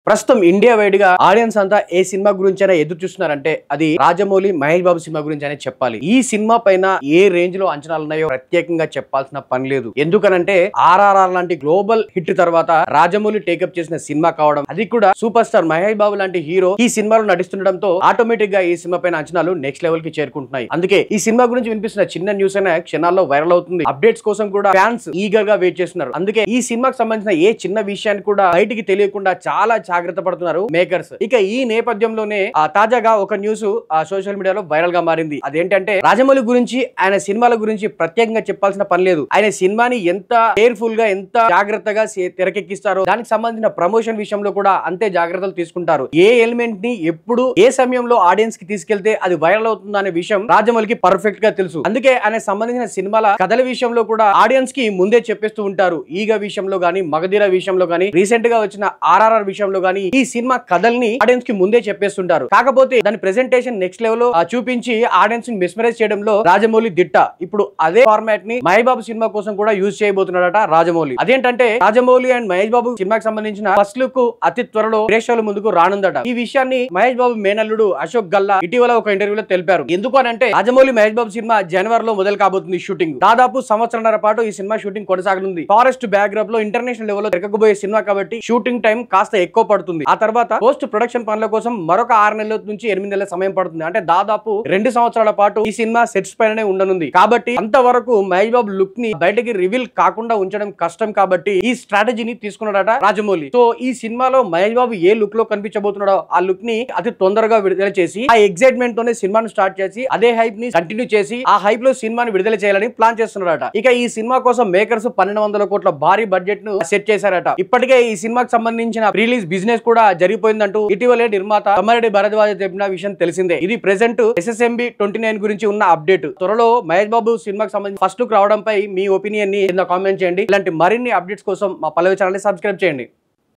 ప్రస్తుతం India wide గా audience అంతా ఏ సినిమా గురించైనా ఎదురు చూస్తున్నారంటే అది రాజమౌళి మహేష్ బాబు సినిమా గురించి అనే చెప్పాలి. ఈ సినిమా పైన ఏ రేంజ్ లో అంచనాలు ఉన్నాయో ప్రత్యేకంగా చెప్పాల్సిన పని లేదు. ఎందుకనంటే ఆర్ఆర్ఆర్ లాంటి గ్లోబల్ హిట్ తర్వాత రాజమౌళి టేకప్ చేసిన సినిమా కావడం, అది కూడా సూపర్ స్టార్ మహేష్ బాబు లాంటి హీరో ఈ సినిమాలో నటిస్తుండడంతో ఆటోమేటిక్ గా ఈ సినిమా పైన అంచనాలు నెక్స్ట్ లెవెల్ కి చేరుకుంటున్నాయి. అందుకే ఈ సినిమా గురించి వినిపిస్తున్న చిన్న న్యూస్ అయినా క్షణాల్లో వైరల్ అవుతుంది. అప్డేట్స్ కోసం కూడా ఫ్యాన్స్ ఈగర్ గా వెయిట్ చేస్తున్నారు. అందుకే ఈ సినిమాకి సంబంధించిన ఏ చిన్న విషయాన్ని కూడా బయటికి తెలియకుండా చాలా జాగ్రత్త పడుతున్నారు మేకర్స్. ఇక ఈ నేపథ్యంలోనే తాజాగా ఒక న్యూస్ సోషల్ మీడియాలో వైరల్ గా మారింది. అదేంటంటే రాజమౌళి గురించి, ఆయన సినిమాల గురించి ప్రత్యేకంగా చెప్పాల్సిన పని లేదు. ఆయన సినిమాని ఎంత కేర్ఫుల్ గా, ఎంత జాగ్రత్తగా తెరకెక్కిస్తారో దానికి సంబంధించిన ప్రమోషన్ విషయంలో కూడా అంతే జాగ్రత్తలు తీసుకుంటారు. ఏ ఎలిమెంట్ ని ఎప్పుడు ఏ సమయంలో ఆడియన్స్ కి తీసుకెళ్తే అది వైరల్ అవుతుంది అనే విషయం రాజమౌళికి పర్ఫెక్ట్ గా తెలుసు. అందుకే ఆయన సంబంధించిన సినిమాల కథల విషయంలో కూడా ఆడియన్స్ కి ముందే చెప్పేస్తూ ఉంటారు. ఈగ విషయంలో గానీ, మగధీర విషయంలో గానీ, రీసెంట్ గా వచ్చిన ఆర్ఆర్ఆర్ విషయంలో గానీ ఈ సినిమా కథల్ని ఆడియన్స్ కి ముందే చెప్పేస్తుంటారు. కాకపోతే దాని ప్రెజెంటేషన్ నెక్స్ట్ లెవెల్ లో చూపించి ఆడియన్స్ ని మెస్మరైజ్ చేయడంలో రాజమౌళి దిట్ట. ఇప్పుడు అదే ఫార్మాట్ ని మహేష్ బాబు సినిమా కోసం కూడా యూజ్ చేయబోతున్నాడట రాజమౌళి. అదేంటంటే రాజమౌళి అండ్ మహేష్ బాబు సినిమాకి సంబంధించిన ఫస్ట్ లుక్ అతి త్వరలో ప్రేక్షకుల ముందుకు రానుందట. ఈ విషయాన్ని మహేష్ బాబు మేనల్లుడు అశోక్ గల్లా ఇటీవల ఒక ఇంటర్వ్యూలో తెలిపారు. ఎందుకు అనంటే రాజమౌళి మహేష్ బాబు సినిమా జనవరిలో మొదలు కాబోతుంది షూటింగ్. దాదాపు సంవత్సరంన్నర పాటు ఈ సినిమా షూటింగ్ కొనసాగనుంది. ఫారెస్ట్ బ్యాక్డ్రాప్ లో ఇంటర్నేషనల్ లెవెల్ లో తిరగబోయే సినిమా కాబట్టి షూటింగ్ టైం కాస్త ఎక్కువ పడుతుంది. ఆ తర్వాత పోస్ట్ ప్రొడక్షన్ పనుల కోసం మరొక 6 నెలల నుంచి 8 నెలల సమయం పడుతుంది. అంటే దాదాపు 2 సంవత్సరాల పాటు ఈ సినిమా సెట్స్ పైననే ఉండనుంది. కాబట్టి అంతవరకు మహేష్ బాబు లుక్ ని బయటకి రివీల్ కాకుండా ఉంచడం కష్టం. కాబట్టి ఈ స్ట్రాటజీని తీసుకున్నాడట రాజమౌళి. సో ఈ సినిమాలో మహేష్ బాబు ఏ లుక్ లో కనిపించబోతున్నాడో ఆ లుక్ ని అతి తొందరగా విడుదల చేసి, ఆ ఎక్సైట్మెంట్ తోనే సినిమాను స్టార్ట్ చేసి అదే హైప్ ని కంటిన్యూ చేసి ఆ హైప్ లో సినిమాని విడుదల చేయాలని ప్లాన్ చేస్తున్నాడట. ఇక ఈ సినిమా కోసం మేకర్స్ 1200 కోట్ల భారీ బడ్జెట్ ను సెట్ చేశారట. ఇప్పటికే ఈ సినిమాకి సంబంధించిన రిలీజ్ బిజినెస్ కూడా జరిగిపోయిందంటూ ఇటీవలే నిర్మాత తమ్మారెడ్డి భరద్వాజ చెప్పిన విషయం తెలిసిందే. ఇది ప్రెసెంట్ SSMB 29 గురించి ఉన్న అప్డేట్. త్వరలో మహేష్ బాబు సినిమాకి సంబంధించి ఫస్ట్ లుక్ రావడంపై మీ ఒపీనియన్ ని కింద కామెంట్ చేయండి. ఇలాంటి మరిన్ని అప్డేట్స్ కోసం మా పల్లవి ఛానల్ ని సబ్స్క్రైబ్ చేయండి.